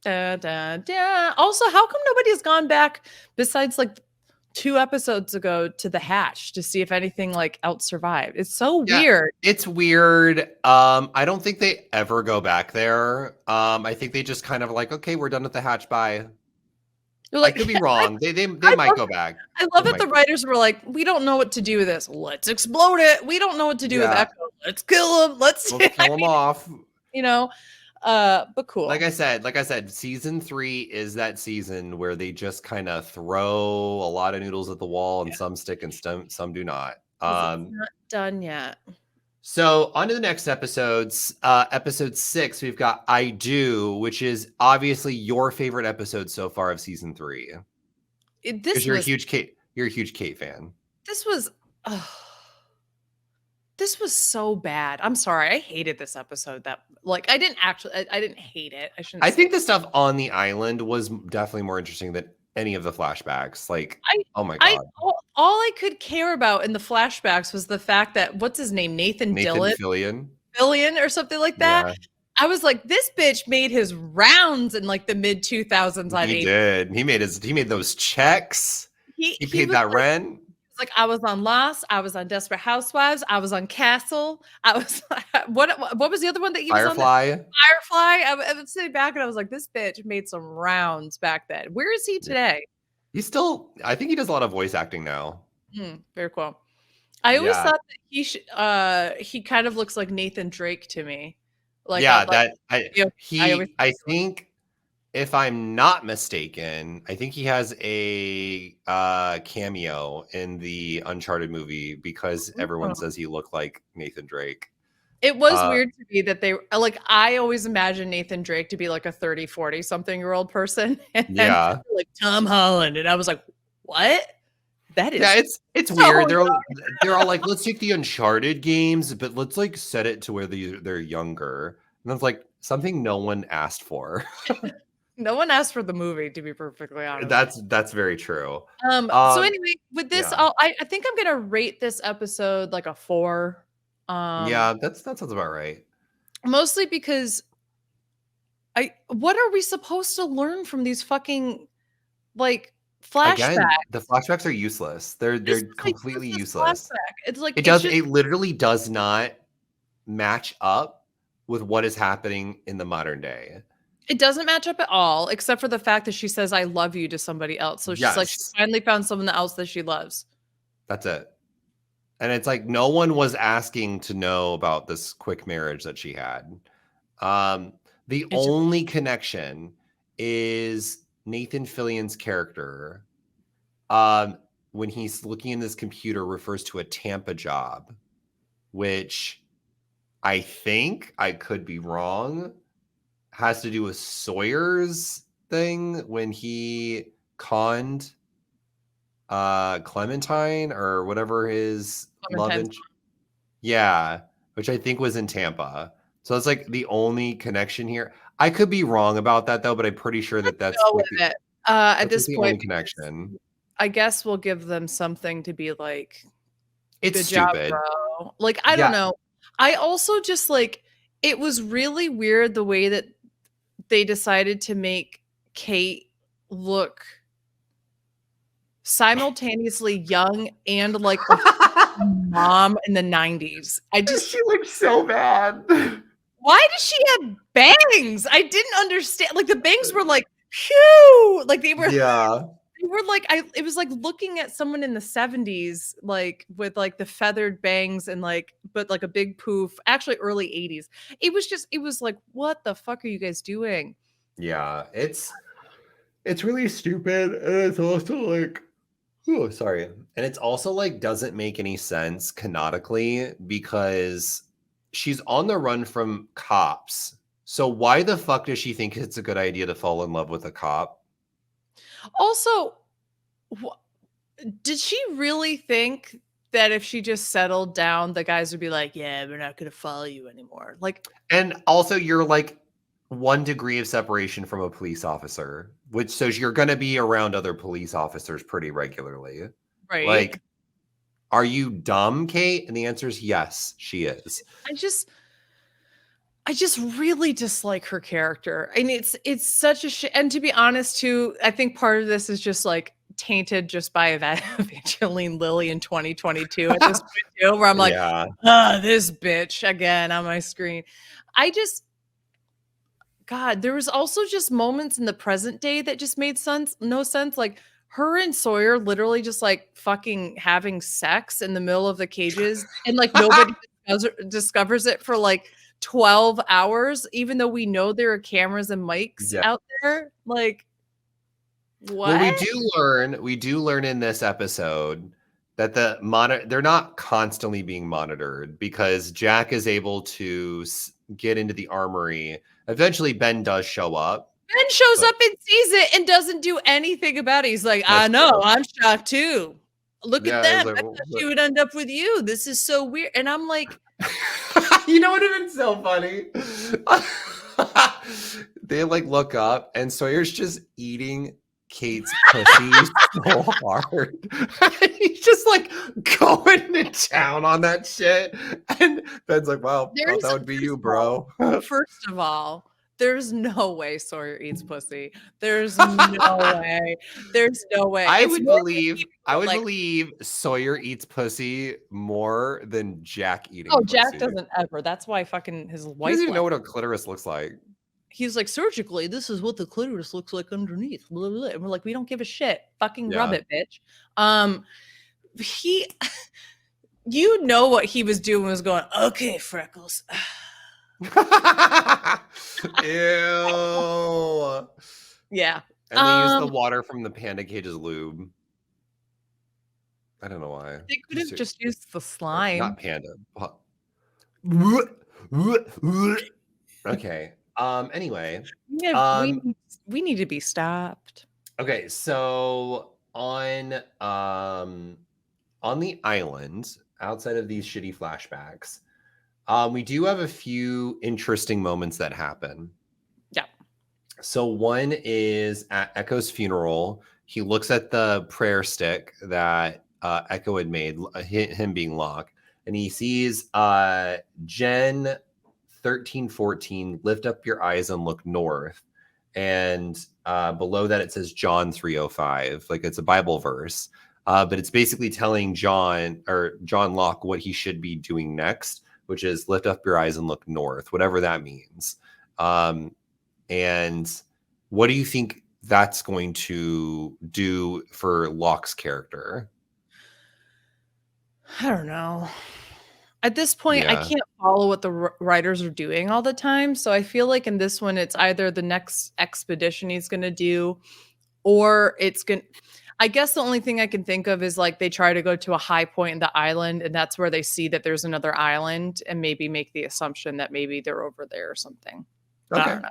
Also, how come nobody has gone back besides like 2 episodes ago to the hatch to see if anything like else survived? It's so weird. It's weird. I don't think they ever go back there. I think they just kind of like, okay, we're done with the hatch. Bye. Like, I could be wrong. They might go back. I love that the writers were like, we don't know what to do with this. Let's explode it. We don't know what to do with Echo. Let's kill him. Let's kill him off. You know, but cool. Like I said, season 3 is that season where they just kind of throw a lot of noodles at the wall and some stick and some do not. It's not done yet. So on to the next episodes. Episode 6, we've got I Do, which is obviously your favorite episode so far of season 3. Because you're a huge Kate fan. This was so bad. I'm sorry. I hated this episode. That like I didn't hate it. I think the stuff on the island was definitely more interesting than any of the flashbacks. Like, oh my God. All I could care about in the flashbacks was the fact that what's his name? Nathan Fillion or something like that. Yeah. I was like, this bitch made his rounds in like the mid 2000s on He did. He made those checks. He paid that rent. Like I was on Lost, I was on Desperate Housewives, I was on Castle, I was what was the other one that you Firefly? Was on? Firefly. I would sit back and I was like, this bitch made some rounds back then. Where is he today? I think he does a lot of voice acting now. Very cool. I always thought that he kind of looks like Nathan Drake to me. Like I think if I'm not mistaken, I think he has a cameo in the Uncharted movie because everyone says he looked like Nathan Drake. It was weird to me that they like, I always imagine Nathan Drake to be like a 30, 40 something year old person. And like Tom Holland. And I was like, what? That Yeah, is it's so weird. young. They're all like, let's take the Uncharted games, but let's like set it to where they're younger. And it's like something no one asked for. No one asked for the movie, to be perfectly honest. That's very true. So Um, anyway, with this, yeah, I think I'm gonna rate this episode like a 4. yeah, that sounds about right. Mostly because what are we supposed to learn from these fucking like flashbacks? Again, the flashbacks are useless. This They're is a completely useless useless. flashback. It's like It it's does. just It literally does not match up with what is happening in the modern day. it doesn't match up at all, except for the fact that she says "I love you" to somebody else. So she's like she Yes, finally found someone else that she loves. that's it. And it's like no one was asking to know about this quick marriage that she had. Um, the It's just only connection is Nathan Fillion's character. When he's looking in this computer, refers to a Tampa job, which I think I could be wrong. Has to do with Sawyer's thing when he conned Clementine or whatever his love Clementine's interest. Yeah, which I think was in Tampa. So that's like the only connection here. I could be wrong about that though, but I'm pretty sure that go with it. At that's like this the only point, connection. I guess we'll give them something to be like, It's good job, stupid. bro. Like, I don't Yeah. know. I also just like it was really weird the way that they decided to make Kate look simultaneously young and like a mom in the 90s. I just She looks so bad. why does she have bangs? I didn't understand. Like the bangs were like, phew, like Yeah. they were like it was like looking at someone in the 70s like with like the feathered bangs and like but like a big poof, actually early 80s. It was like what the fuck are you guys doing? Yeah. It's really stupid. And it's also like oh, sorry. And it's also like doesn't make any sense canonically because she's on the run from cops. So why the fuck does she think it's a good idea to fall in love with a cop? Also, did she really think that if she just settled down the guys would be like, yeah, we're not going to follow you anymore? Like And also you're like 1 degree of separation from a police officer, which so you're going to be around other police officers pretty regularly. right? Like are you dumb, Kate? And the answer is yes, she is. I just really dislike her character. I mean, it's such a shit. And to be honest, too, I think part of this is just like tainted just by Evangeline Lilly in 2022 at this point too, where I'm like, Yeah. this bitch again on my screen. I just, God, there was also just moments in the present day that just made no sense. Like her and Sawyer literally just like fucking having sex in the middle of the cages, and like nobody discovers it for like 12 hours, even though we know there are cameras and mics Yeah. out there. Like, Well, what? we do learn in this episode that they're not constantly being monitored because Jack is able to get into the armory. Eventually, Ben does show up. Ben shows But- up and sees it and doesn't do anything about it. He's like, I That's know, true. I'm shocked too. Look Yeah, at he's them. like, I "Well, thought she would end up with you. This is so weird. And I'm like, you know what would have been so funny? They like look up and Sawyer's just eating Kate's pussy so hard. He's just like going to town on that shit. And Ben's like, wow, thought that would be you, bro. first of all, there's no way Sawyer eats pussy. There's no way. There's no way. I It's would more believe like- believe Sawyer eats pussy more than Jack eating Oh, pussy. Jack doesn't ever. That's why fucking his He wife. doesn't even know left. what a clitoris looks like. He's like, surgically, this is what the clitoris looks like underneath. Blah, blah, blah. And we're like, we don't give a shit. Fucking rub Yeah. it, bitch. He, you know what he was doing was going, okay, Freckles. Ew. Yeah. And they use the water from the panda cage as lube. I don't know why. They could have just used the slime. Not panda. Okay. Anyway. Yeah, we need to be stopped. Okay, so on the island, outside of these shitty flashbacks, we do have a few interesting moments that happen. Yeah. So one is at Echo's funeral. He looks at the prayer stick that Echo had made, him being Locke, and he sees Gen 1314, lift up your eyes and look north. And below that it says John 3:05, like it's a Bible verse. But it's basically telling John Locke what he should be doing next, which is lift up your eyes and look north, whatever that means. And what do you think that's going to do for Locke's character? I don't know. At this point, I Yeah. can't follow what the writers are doing all the time. So I feel like in this one, it's either the next expedition he's going to do, or it's going to. I guess the only thing I can think of is like they try to go to a high point in the island, and that's where they see that there's another island, and maybe make the assumption that maybe they're over there or something. But I don't know.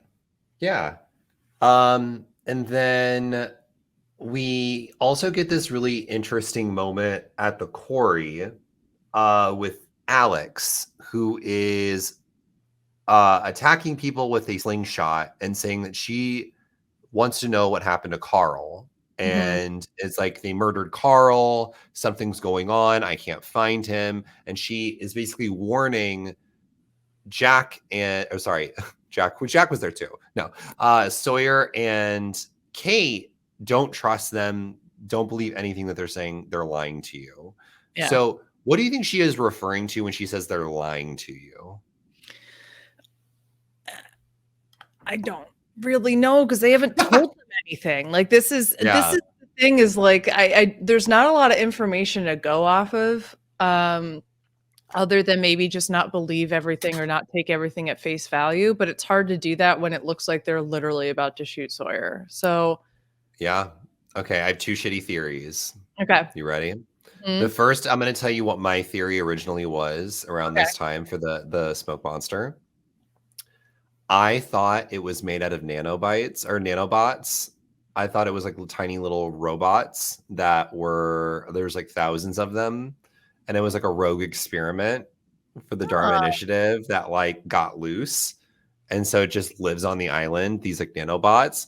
Yeah. And then we also get this really interesting moment at the quarry with Alex, who is attacking people with a slingshot and saying that she wants to know what happened to Carl. And it's like they murdered Carl, something's going on, I can't find him. And she is basically warning Jack and Jack was there too. No, Sawyer and Kate, don't trust them. Don't believe anything that they're saying. They're lying to you. Yeah. So what do you think she is referring to when she says they're lying to you? I don't really know because they haven't told them anything. Like this is the thing is like I there's not a lot of information to go off of. Other than maybe just not believe everything or not take everything at face value. But it's hard to do that when it looks like they're literally about to shoot Sawyer. So yeah. Okay, I have two shitty theories. Okay. You ready? The first, I'm going to tell you what my theory originally was around this time for the smoke monster. I thought it was made out of nanobites or nanobots. I thought it was like tiny little robots there's like thousands of them. And it was like a rogue experiment for the Dharma Initiative that like got loose. And so it just lives on the island, these like nanobots.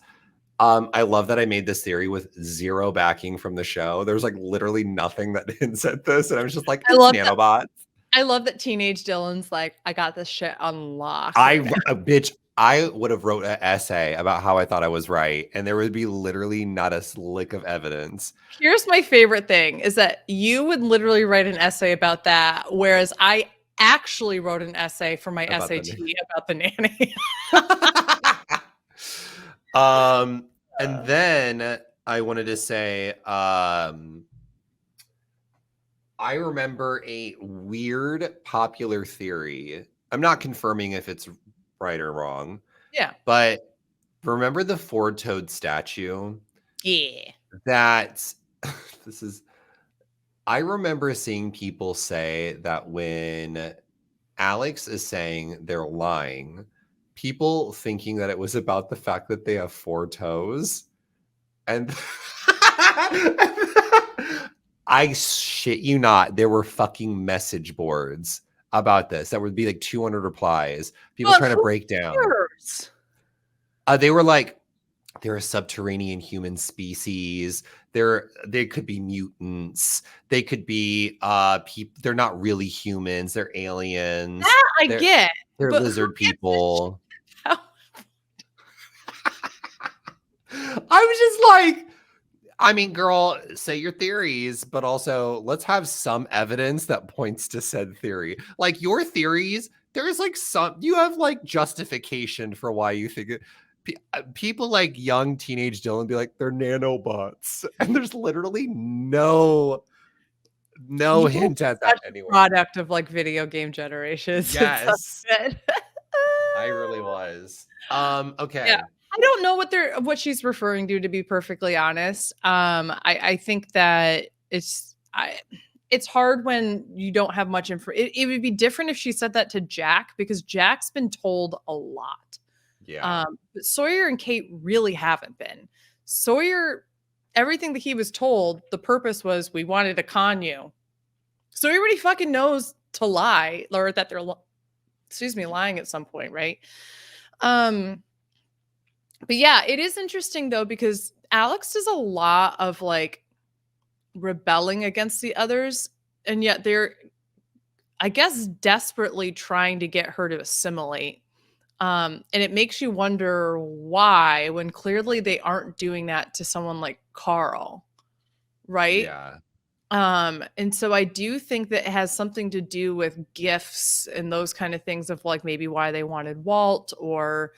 I love that I made this theory with zero backing from the show. There's like literally nothing that hints at this. And I was just like, it's nanobots. I love that teenage Dylan's like, I got this shit unlocked. I would have wrote an essay about how I thought I was right, and there would be literally not a lick of evidence. Here's my favorite thing is that you would literally write an essay about that, whereas I actually wrote an essay for my SAT about the nanny. And then I wanted to say, I remember a weird popular theory. I'm not confirming if it's right or wrong. Yeah. But remember the four-toed statue? Yeah. I remember seeing people say that when Alex is saying they're lying, people thinking that it was about the fact that they have four toes. And I shit you not, there were fucking message boards about this. That would be like 200 replies. People trying to break down. They were like, they're a subterranean human species. They could be mutants. They could be they're not really humans. They're aliens. That I get. They're lizard people. I was just like, I mean, girl, say your theories, but also let's have some evidence that points to said theory. Like your theories, there's like you have like justification for why you think it. People like young teenage Dylan be like, they're nanobots. And there's literally no hint at that anyway. Product of like video game generations. Yes. I really was. Okay. Yeah. I don't know what she's referring to be perfectly honest. I think that it's hard when you don't have much info. It would be different if she said that to Jack because Jack's been told a lot. Yeah. But Sawyer and Kate really haven't been. Sawyer, everything that he was told, the purpose was we wanted to con you. So everybody fucking knows to lie, or that they're lying at some point, right? But yeah, it is interesting though, because Alex does a lot of like rebelling against the others, and yet they're, I guess, desperately trying to get her to assimilate. And it makes you wonder why, when clearly they aren't doing that to someone like Carl, right? Yeah. And so I do think that it has something to do with gifts and those kind of things, of like maybe why they wanted Walt, or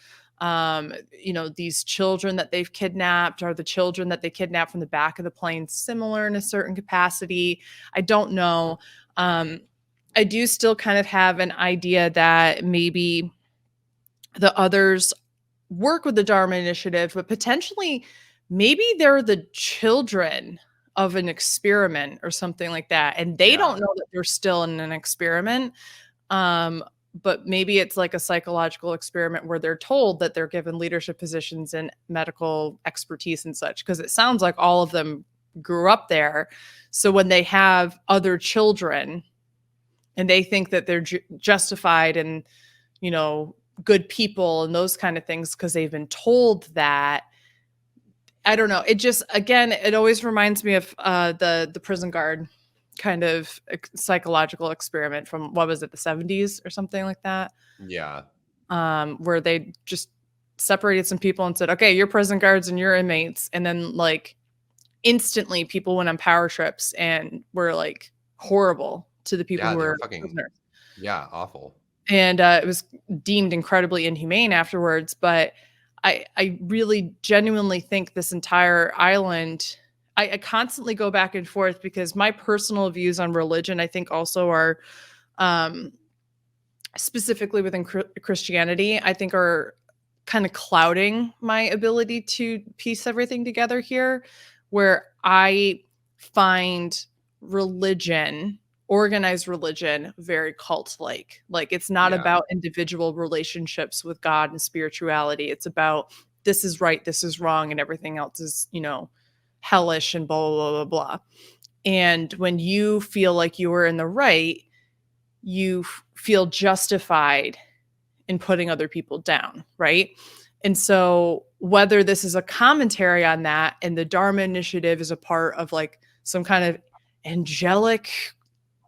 these children that they've kidnapped, are the children that they kidnapped from the back of the plane similar in a certain capacity. I don't know. I do still kind of have an idea that maybe the others work with the Dharma Initiative, but potentially maybe they're the children of an experiment or something like that. And they don't know that they're still in an experiment. But maybe it's like a psychological experiment where they're told that they're given leadership positions and medical expertise and such, because it sounds like all of them grew up there. So when they have other children and they think that they're justified and, good people and those kind of things because they've been told that, I don't know. It just, again, it always reminds me of the prison guard kind of psychological experiment from, what was it, the 70s or something like that? Yeah. Where they just separated some people and said, okay, you're prison guards and you're inmates. And then like instantly people went on power trips and were like horrible to the people who were fucking prisoners. Yeah, awful. And it was deemed incredibly inhumane afterwards. But I really genuinely think this entire island, I constantly go back and forth because my personal views on religion, I think also are, specifically within Christianity, I think are kind of clouding my ability to piece everything together here, where I find religion, organized religion, very cult-like. Like it's not about individual relationships with God and spirituality. It's about this is right, this is wrong, and everything else is, hellish and blah, blah, blah, blah, blah. And when you feel like you are in the right, you feel justified in putting other people down, right? And so whether this is a commentary on that and the Dharma Initiative is a part of like some kind of angelic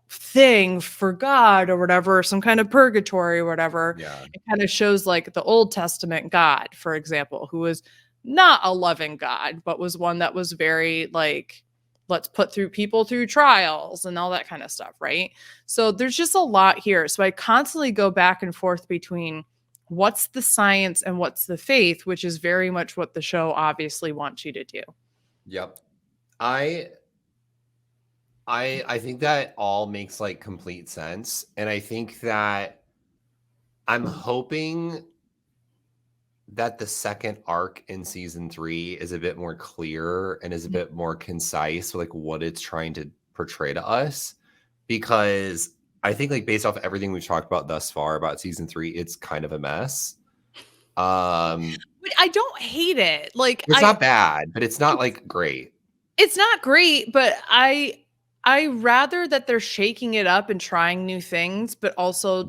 thing for God or whatever, some kind of purgatory or whatever, it kind of shows like the Old Testament God, for example, who was not a loving God, but was one that was very like, let's put people through trials and all that kind of stuff, right? So there's just a lot here. So I constantly go back and forth between what's the science and what's the faith, which is very much what the show obviously wants you to do. Yep. I think that all makes like complete sense. And I think that I'm hoping that the second arc in season 3 is a bit more clear and is a bit more concise with like what it's trying to portray to us, because I think like based off everything we've talked about thus far about season 3, it's kind of a mess. But I don't hate it. Like it's not bad, but it's not like great. It's not great, but I rather that they're shaking it up and trying new things, but also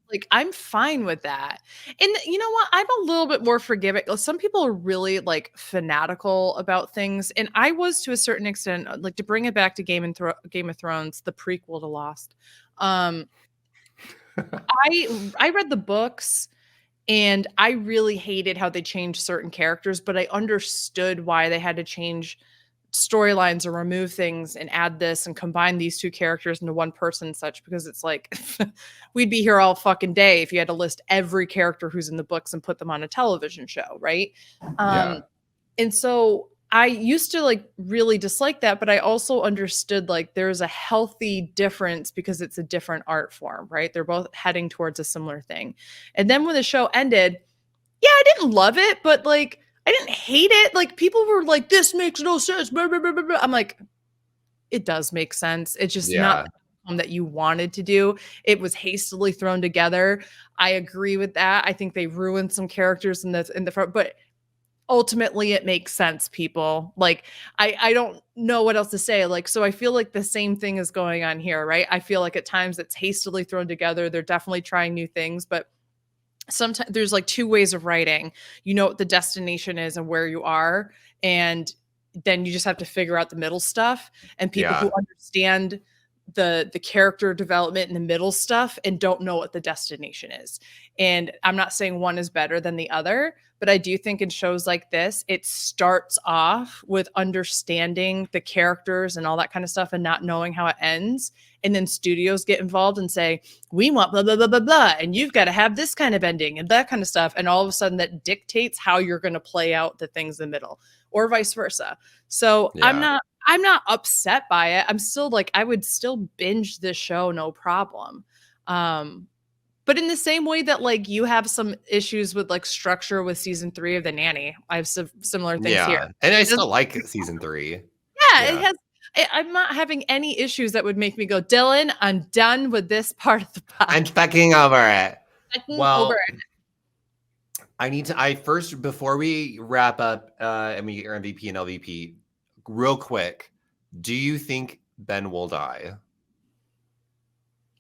like I'm fine with that. And you know what? I'm a little bit more forgiving. Some people are really like fanatical about things, and I was to a certain extent. Like to bring it back to Game of Thrones, the prequel to Lost. I read the books, and I really hated how they changed certain characters, but I understood why they had to change storylines or remove things and add this and combine these two characters into one person and such, because it's like we'd be here all fucking day if you had to list every character who's in the books and put them on a television show, right? And so I used to like really dislike that, but I also understood like there's a healthy difference because it's a different art form, right? They're both heading towards a similar thing. And then when the show ended, yeah, I didn't love it, but like I didn't hate it. Like people were like, this makes no sense. Blah, blah, blah, blah, blah. I'm like, it does make sense. It's just not that you wanted to do. It was hastily thrown together. I agree with that. I think they ruined some characters in the front, but ultimately it makes sense, people. Like I don't know what else to say. Like, so I feel like the same thing is going on here, right? I feel like at times it's hastily thrown together. They're definitely trying new things, but sometimes there's like two ways of writing. You know what the destination is and where you are, and then you just have to figure out the middle stuff. And people who Yeah. understand the character development and the middle stuff and don't know what the destination is. And I'm not saying one is better than the other, but I do think in shows like this, it starts off with understanding the characters and all that kind of stuff and not knowing how it ends. And then studios get involved and say, we want blah, blah, blah, blah, blah. And you've got to have this kind of ending and that kind of stuff. And all of a sudden that dictates how you're going to play out the things in the middle or vice versa. So Yeah. I'm not upset by it. I'm still like, I would still binge this show, no problem. But in the same way that like you have some issues with like structure with season 3 of The Nanny, I have some similar things here. Yeah. And I still like season 3. Yeah, it Yeah. has. I'm not having any issues that would make me go, Dylan, I'm done with this part of the I'm podcast. fucking over it. Over it. I first, before we wrap up and we get your MVP and LVP, real quick, do you think Ben will die?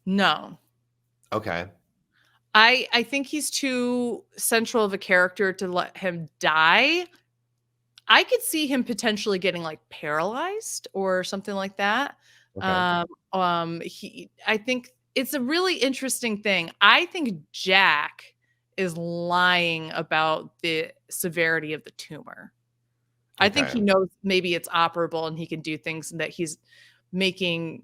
No. Okay. I think he's too central of a character to let him die. I could see him potentially getting like paralyzed or something like that. Okay. I think it's a really interesting thing. I think Jack is lying about the severity of the tumor. I think he knows maybe it's operable and he can do things, and that he's making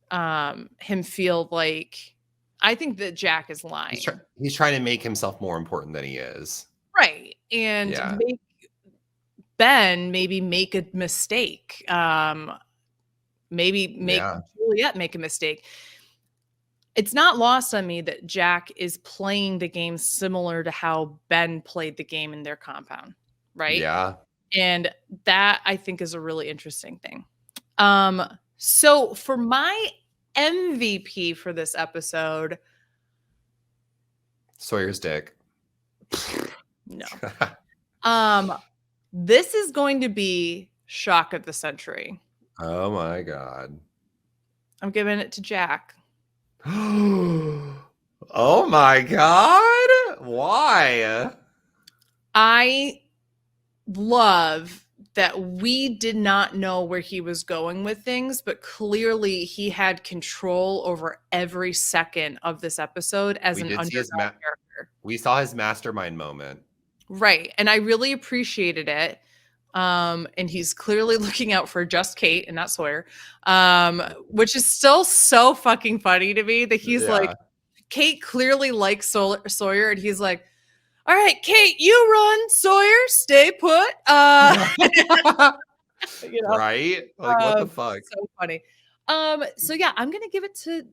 him feel like, I think that Jack is lying. He's trying to make himself more important than he is. Right. And make Ben maybe make a mistake. Maybe make Juliet make a mistake. It's not lost on me that Jack is playing the game similar to how Ben played the game in their compound. Right. Yeah. And that I think is a really interesting thing. So for my MVP for this episode, Sawyer's dick. No. This is going to be shock of the century. Oh my God. I'm giving it to Jack. Oh my God. Why? I love that we did not know where he was going with things, but clearly he had control over every second of this episode as an underdog character. We saw his mastermind moment. Right. And I really appreciated it. And he's clearly looking out for just Kate and not Sawyer, which is still so fucking funny to me that he's like, Kate clearly likes Sawyer, and he's like, all right, Kate, you run, Sawyer, stay put. You know? Right? Like, what the fuck? So funny. So yeah, I'm gonna give it to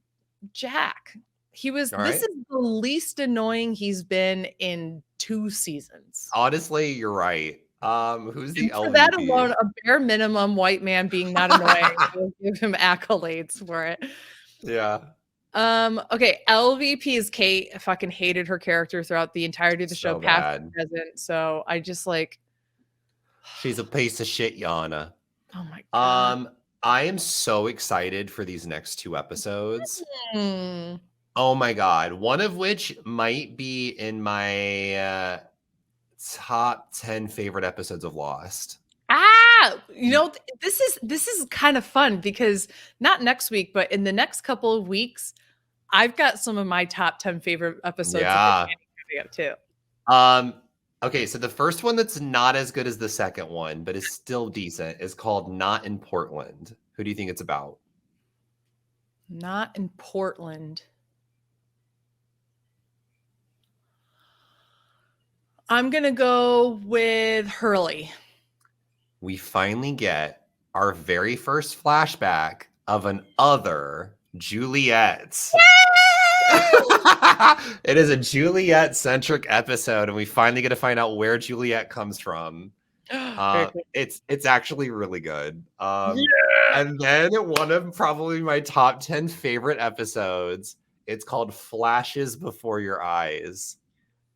Jack. This is the least annoying he's been in 2 seasons. Honestly, you're right. Who's the LVP? For that alone, a bare minimum white man being not annoying, we'll give him accolades for it. Yeah. Okay, LVP is Kate. I fucking hated her character throughout the entirety of the show, past and present. So I just like, she's a piece of shit, Yana. Oh my God. I am so excited for these next 2 episodes. Oh my God. One of which might be in my top 10 favorite episodes of Lost. You know, this is kind of fun because not next week, but in the next couple of weeks, I've got some of my top 10 favorite episodes of coming up too. Okay, so the first one that's not as good as the second one, but is still decent, is called Not in Portland. Who do you think it's about? Not in Portland. I'm going to go with Hurley. We finally get our very first flashback of an other Juliet. It is a Juliet-centric episode, and we finally get to find out where Juliet comes from. It's actually really good. And then one of probably my top 10 favorite episodes, it's called Flashes Before Your Eyes.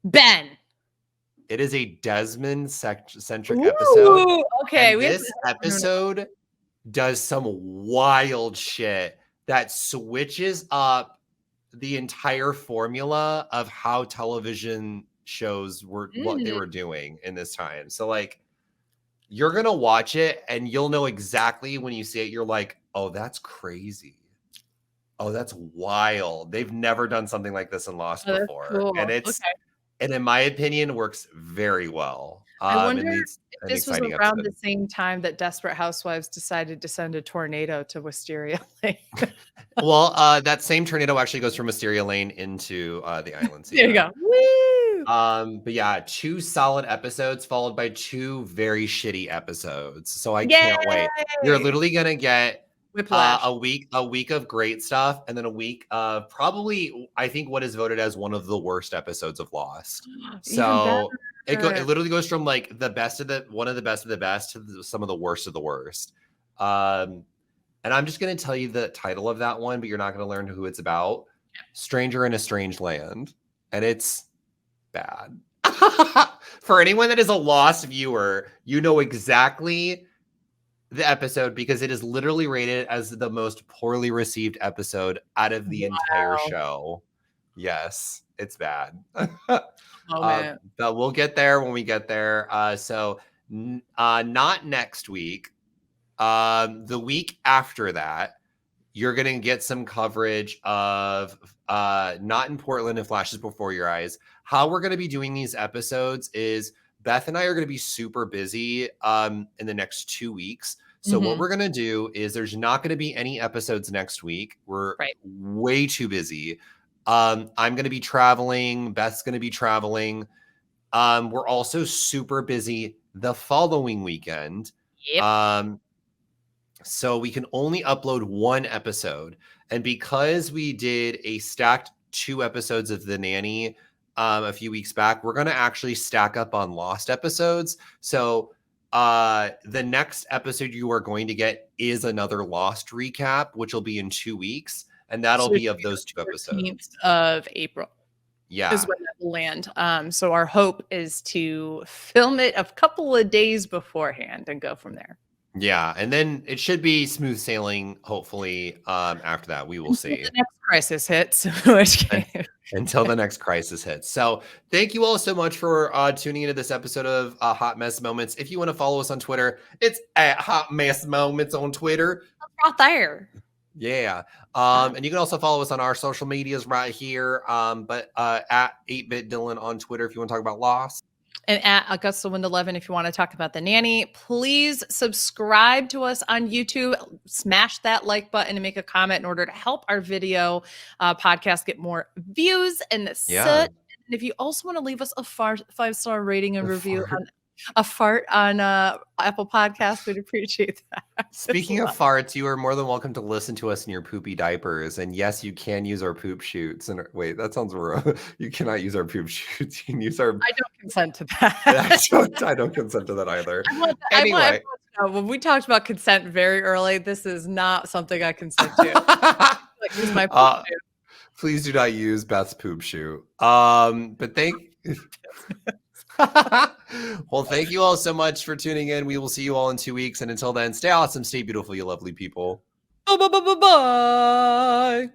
Ben. It is a Desmond centric episode. Ooh, okay. And this episode does some wild shit that switches up the entire formula of how television shows were what they were doing in this time. So like you're gonna watch it and you'll know exactly when you see it, you're like, oh, that's crazy. Oh, that's wild. They've never done something like this in Lost before. Cool. And and in my opinion, works very well. I wonder if this was around the same time that Desperate Housewives decided to send a tornado to Wisteria Lane. Well, that same tornado actually goes from Wisteria Lane into the island. There you go. Woo! But yeah, 2 solid episodes followed by 2 very shitty episodes. So I can't wait. You're literally gonna get a week of great stuff, and then a week of probably I think what is voted as one of the worst episodes of Lost. So it literally goes from like the best of one of the best of the best to some of the worst of the worst. And I'm just going to tell you the title of that one, but you're not going to learn who it's about. Stranger in a Strange Land. And it's bad. For anyone that is a Lost viewer, you know exactly the episode because it is literally rated as the most poorly received episode out of the entire show. Yes, it's bad. But we'll get there when we get there. So not next week. The week after that, you're going to get some coverage of Not in Portland and Flashes Before Your Eyes. How we're going to be doing these episodes is Beth and I are going to be super busy in the next 2 weeks. So what we're going to do is there's not going to be any episodes next week. We're way too busy. I'm going to be traveling. Beth's going to be traveling. We're also super busy the following weekend. Yep. So we can only upload 1 episode. And because we did a stacked 2 episodes of The Nanny a few weeks back, we're going to actually stack up on Lost episodes. So the next episode you are going to get is another Lost recap, which will be in 2 weeks. And that'll be of those 2 episodes. Of April. Yeah. Is when that will land. So our hope is to film it a couple of days beforehand and go from there. Yeah, and then it should be smooth sailing, hopefully, after that. We will see. The next crisis hits. Until the next crisis hits. So thank you all so much for tuning into this episode of Hot Mess Moments. If you want to follow us on Twitter, it's at Hot Mess Moments on Twitter. Right there. Yeah. And you can also follow us on our social medias right here. But at 8-Bit Dylan on Twitter if you want to talk about Lost. And at Augusta Wind 11 if you want to talk about The Nanny. Please subscribe to us on YouTube. Smash that like button and make a comment in order to help our video podcast get more views and such. And if you also want to leave us a 5-star rating and review on a fart on Apple Podcasts, we'd appreciate that. Speaking of farts, you are more than welcome to listen to us in your poopy diapers. And yes, you can use our poop shoots. And wait, that sounds wrong. You cannot use our poop shoots. You can use our. I don't consent to that. I don't consent to that either. Anyway, when we talked about consent very early, this is not something I consent to. Use my poop shoot. Please do not use Beth's poop shoot. But well, thank you all so much for tuning in. We will see you all in 2 weeks. And until then, stay awesome, stay beautiful, you lovely people. Bye.